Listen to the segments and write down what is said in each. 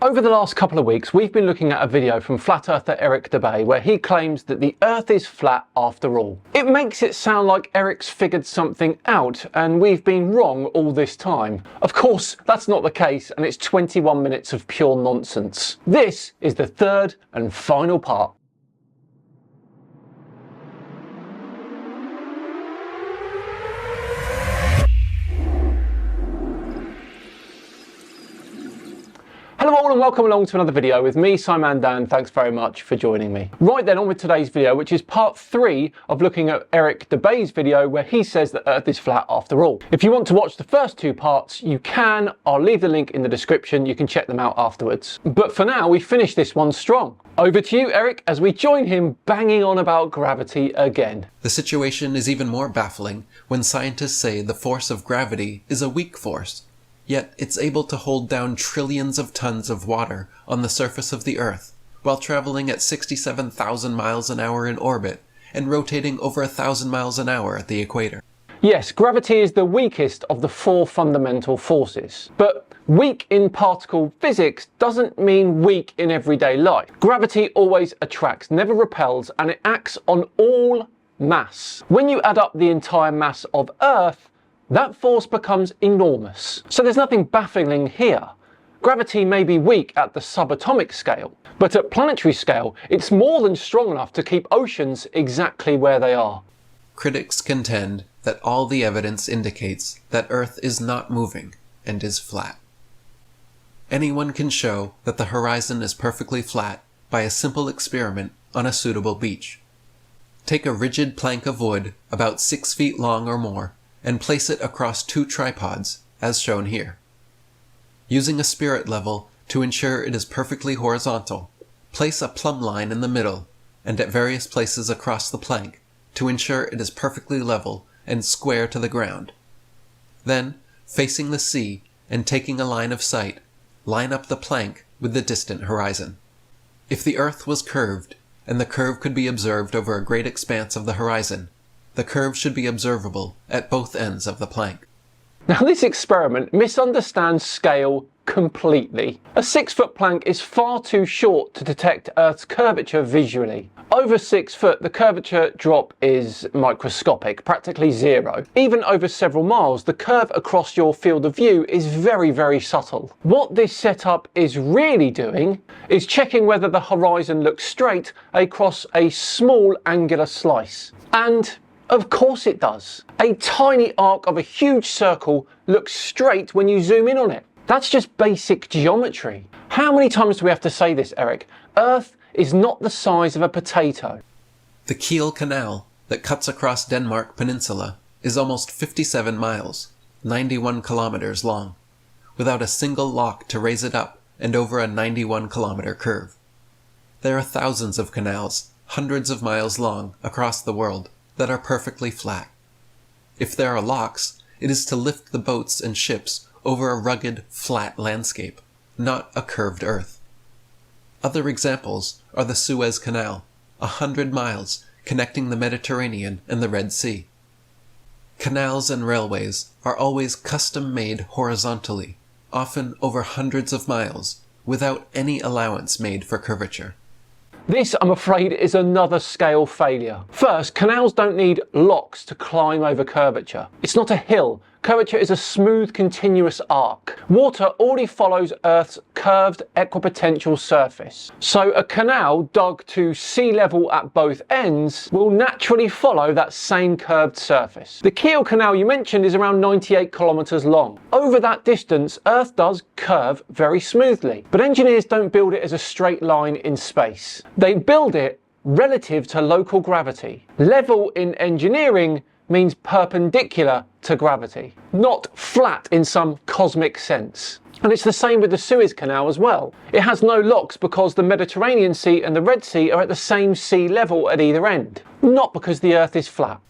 Over the last couple of weeks, we've been looking at a video from flat earther Eric Dubay where he claims that the Earth is flat after all. It makes it sound like Eric's figured something out and we've been wrong all this time. Of course, that's not the case, and it's 21 minutes of pure nonsense. This is the third and final part. Hello all and welcome along to another video with me, Simon Dan. Thanks very much for joining me. Right then, on with today's video, which is part 3 of looking at Eric Dubay's video where he says that Earth is flat after all. If you want to watch the first 2 parts, you can. I'll leave the link in the description. You can check them out afterwards. But for now, we finish this one strong. Over to you, Eric, as we join him banging on about gravity again. The situation is even more baffling when scientists say the force of gravity is a weak force. Yet it's able to hold down trillions of tons of water on the surface of the Earth, while traveling at 67,000 miles an hour in orbit and rotating over 1,000 miles an hour at the equator. Yes, gravity is the weakest of the 4 fundamental forces. But weak in particle physics doesn't mean weak in everyday life. Gravity always attracts, never repels, and it acts on all mass. When you add up the entire mass of Earth, that force becomes enormous. So there's nothing baffling here. Gravity may be weak at the subatomic scale, but at planetary scale, it's more than strong enough to keep oceans exactly where they are. Critics contend that all the evidence indicates that Earth is not moving and is flat. Anyone can show that the horizon is perfectly flat by a simple experiment on a suitable beach. Take a rigid plank of wood about 6 feet long or more, and place it across 2 tripods, as shown here. Using a spirit level to ensure it is perfectly horizontal, place a plumb line in the middle and at various places across the plank to ensure it is perfectly level and square to the ground. Then, facing the sea and taking a line of sight, line up the plank with the distant horizon. If the Earth was curved, and the curve could be observed over a great expanse of the horizon, the curve should be observable at both ends of the plank. Now this experiment misunderstands scale completely. A 6-foot plank is far too short to detect Earth's curvature visually. Over 6 foot, the curvature drop is microscopic, practically zero. Even over several miles, the curve across your field of view is very, very subtle. What this setup is really doing is checking whether the horizon looks straight across a small angular slice. And of course it does. A tiny arc of a huge circle looks straight when you zoom in on it. That's just basic geometry. How many times do we have to say this, Eric? Earth is not the size of a potato. The Kiel Canal that cuts across Denmark Peninsula is almost 57 miles, 91 kilometers long, without a single lock to raise it up and over a 91-kilometer curve. There are thousands of canals, hundreds of miles long, across the world, that are perfectly flat. If there are locks, it is to lift the boats and ships over a rugged, flat landscape, not a curved Earth. Other examples are the Suez Canal, 100 miles connecting the Mediterranean and the Red Sea. Canals and railways are always custom-made horizontally, often over hundreds of miles, without any allowance made for curvature. This, I'm afraid, is another scale failure. First, canals don't need locks to climb over curvature. It's not a hill. Curvature is a smooth, continuous arc. Water already follows Earth's curved equipotential surface. So a canal dug to sea level at both ends will naturally follow that same curved surface. The Kiel Canal you mentioned is around 98 kilometers long. Over that distance, Earth does curve very smoothly. But engineers don't build it as a straight line in space. They build it relative to local gravity. Level in engineering means perpendicular to gravity, not flat in some cosmic sense. And it's the same with the Suez Canal as well. It has no locks because the Mediterranean Sea and the Red Sea are at the same sea level at either end, not because the Earth is flat.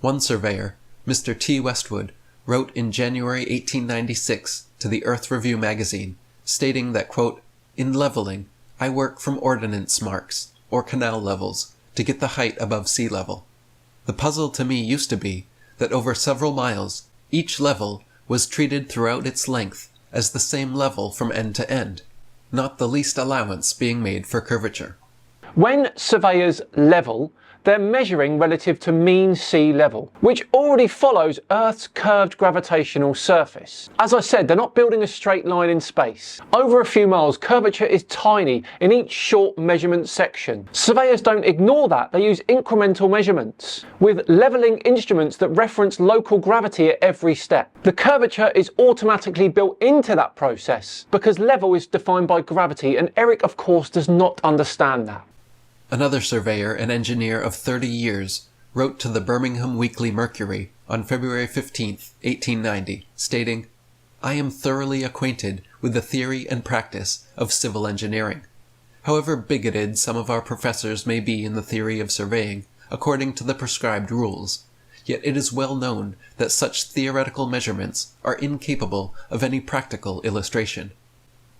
One surveyor, Mr. T. Westwood, wrote in January 1896 to the Earth Review magazine, stating that, quote, "In leveling, I work from ordnance marks, or canal levels, to get the height above sea level. The puzzle to me used to be that over several miles, each level was treated throughout its length as the same level from end to end. not the least allowance being made for curvature. When surveyors level, they're measuring relative to mean sea level, which already follows Earth's curved gravitational surface. As I said, they're not building a straight line in space. Over a few miles, curvature is tiny in each short measurement section. Surveyors don't ignore that, they use incremental measurements, with levelling instruments that reference local gravity at every step. The curvature is automatically built into that process, because level is defined by gravity, and Eric, of course, does not understand that. Another surveyor and engineer of 30 years wrote to the Birmingham Weekly Mercury on February 15, 1890, stating, "I am thoroughly acquainted with the theory and practice of civil engineering. However bigoted some of our professors may be in the theory of surveying, according to the prescribed rules, yet it is well known that such theoretical measurements are incapable of any practical illustration.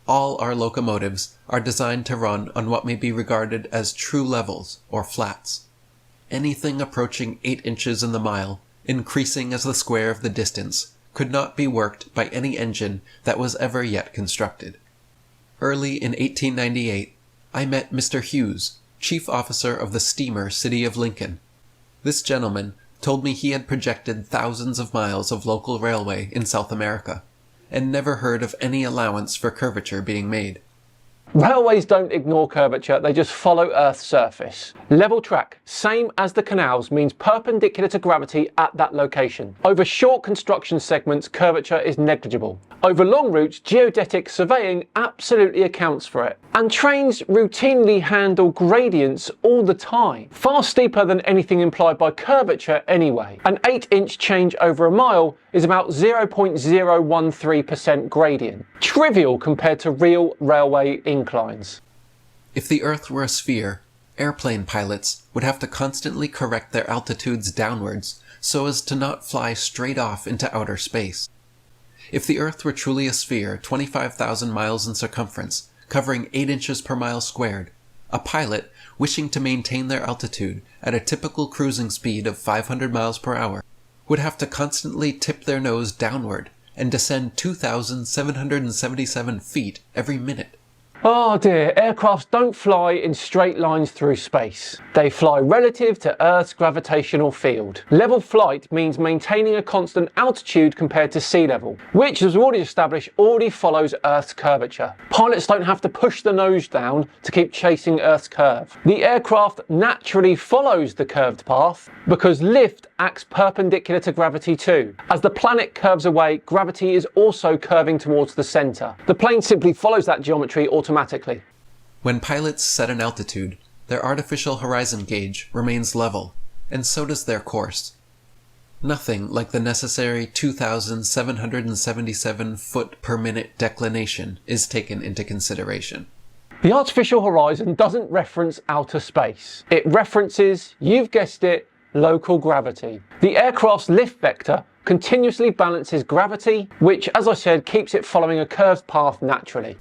All our locomotives are designed to run on what may be regarded as true levels, or flats. Anything approaching 8 inches in the mile, increasing as the square of the distance, could not be worked by any engine that was ever yet constructed." Early in 1898, I met Mr. Hughes, chief officer of the steamer City of Lincoln. This gentleman told me he had projected thousands of miles of local railway in South America, and never heard of any allowance for curvature being made. Railways don't ignore curvature, they just follow Earth's surface. Level track, same as the canals, means perpendicular to gravity at that location. Over short construction segments, curvature is negligible. Over long routes, geodetic surveying absolutely accounts for it. And trains routinely handle gradients all the time, far steeper than anything implied by curvature anyway. An 8-inch change over a mile is about 0.013% gradient. Trivial compared to real railway inclines. If the Earth were a sphere, airplane pilots would have to constantly correct their altitudes downwards so as to not fly straight off into outer space. If the Earth were truly a sphere 25,000 miles in circumference, covering 8 inches per mile squared, a pilot wishing to maintain their altitude at a typical cruising speed of 500 miles per hour would have to constantly tip their nose downward and descend 2,777 feet every minute. Oh dear, aircrafts don't fly in straight lines through space. They fly relative to Earth's gravitational field. Level flight means maintaining a constant altitude compared to sea level, which, as we already established, already follows Earth's curvature. Pilots don't have to push the nose down to keep chasing Earth's curve. The aircraft naturally follows the curved path because lift acts perpendicular to gravity too. As the planet curves away, gravity is also curving towards the centre. The plane simply follows that geometry automatically. When pilots set an altitude, their artificial horizon gauge remains level, and so does their course. Nothing like the necessary 2,777 foot per minute declination is taken into consideration. The artificial horizon doesn't reference outer space. It references, you've guessed it, local gravity. The aircraft's lift vector continuously balances gravity, which, as I said, keeps it following a curved path naturally.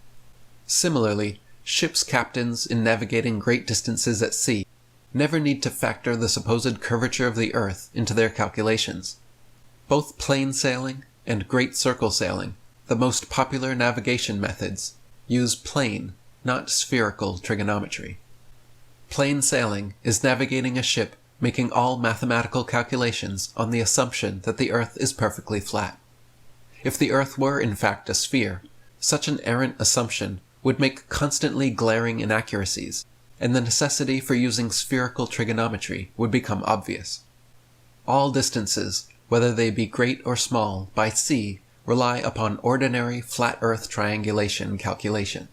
Similarly, ships' captains in navigating great distances at sea never need to factor the supposed curvature of the Earth into their calculations. Both plain sailing and great circle sailing, the most popular navigation methods, use plane, not spherical trigonometry. Plain sailing is navigating a ship making all mathematical calculations on the assumption that the Earth is perfectly flat. If the Earth were in fact a sphere, such an errant assumption would make constantly glaring inaccuracies, and the necessity for using spherical trigonometry would become obvious. All distances, whether they be great or small, by sea, rely upon ordinary flat Earth triangulation calculation.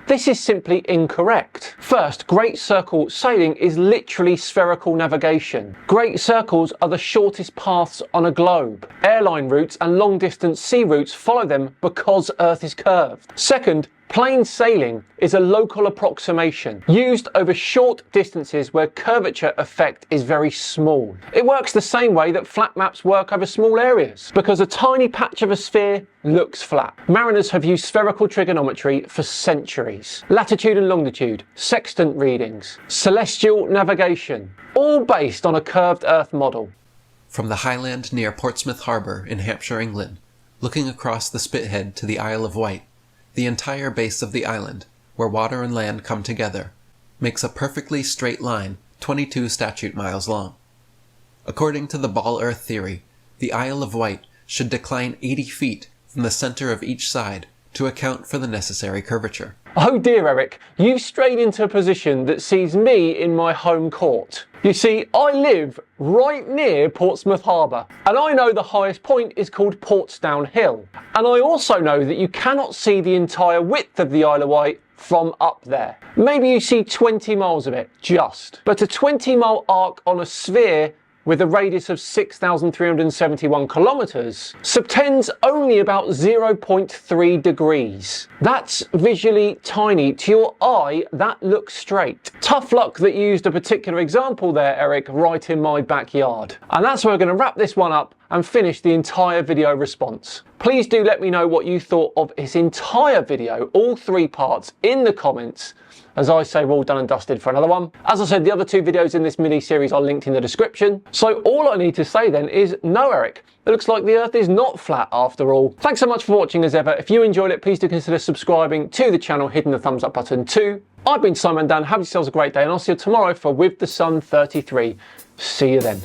This is simply incorrect. First, great circle sailing is literally spherical navigation. Great circles are the shortest paths on a globe. Airline routes and long-distance sea routes follow them because Earth is curved. Second, plain sailing is a local approximation used over short distances where curvature effect is very small. It works the same way that flat maps work over small areas, because a tiny patch of a sphere looks flat. Mariners have used spherical trigonometry for centuries. Latitude and longitude, sextant readings, celestial navigation, all based on a curved Earth model. From the highland near Portsmouth Harbour in Hampshire, England, looking across the Spithead to the Isle of Wight, the entire base of the island, where water and land come together, makes a perfectly straight line 22 statute miles long. According to the ball earth theory, the Isle of Wight should decline 80 feet from the center of each side to account for the necessary curvature. Oh dear, Eric, you've strayed into a position that sees me in my home court. You see, I live right near Portsmouth Harbour, and I know the highest point is called Portsdown Hill. And I also know that you cannot see the entire width of the Isle of Wight from up there. Maybe you see 20 miles of it, just. But a 20-mile arc on a sphere with a radius of 6,371 kilometres, subtends only about 0.3 degrees. That's visually tiny. To your eye, that looks straight. Tough luck that you used a particular example there, Eric, right in my backyard. And that's where we're going to wrap this one up and finish the entire video response. Please do let me know what you thought of this entire video, all 3 parts, in the comments. As I say, we're all done and dusted for another one. As I said, the other 2 videos in this mini-series are linked in the description. So all I need to say then is, no, Eric, it looks like the Earth is not flat after all. Thanks so much for watching as ever. If you enjoyed it, please do consider subscribing to the channel, hitting the thumbs up button too. I've been Simon Dan. Have yourselves a great day, and I'll see you tomorrow for With the Sun 33. See you then.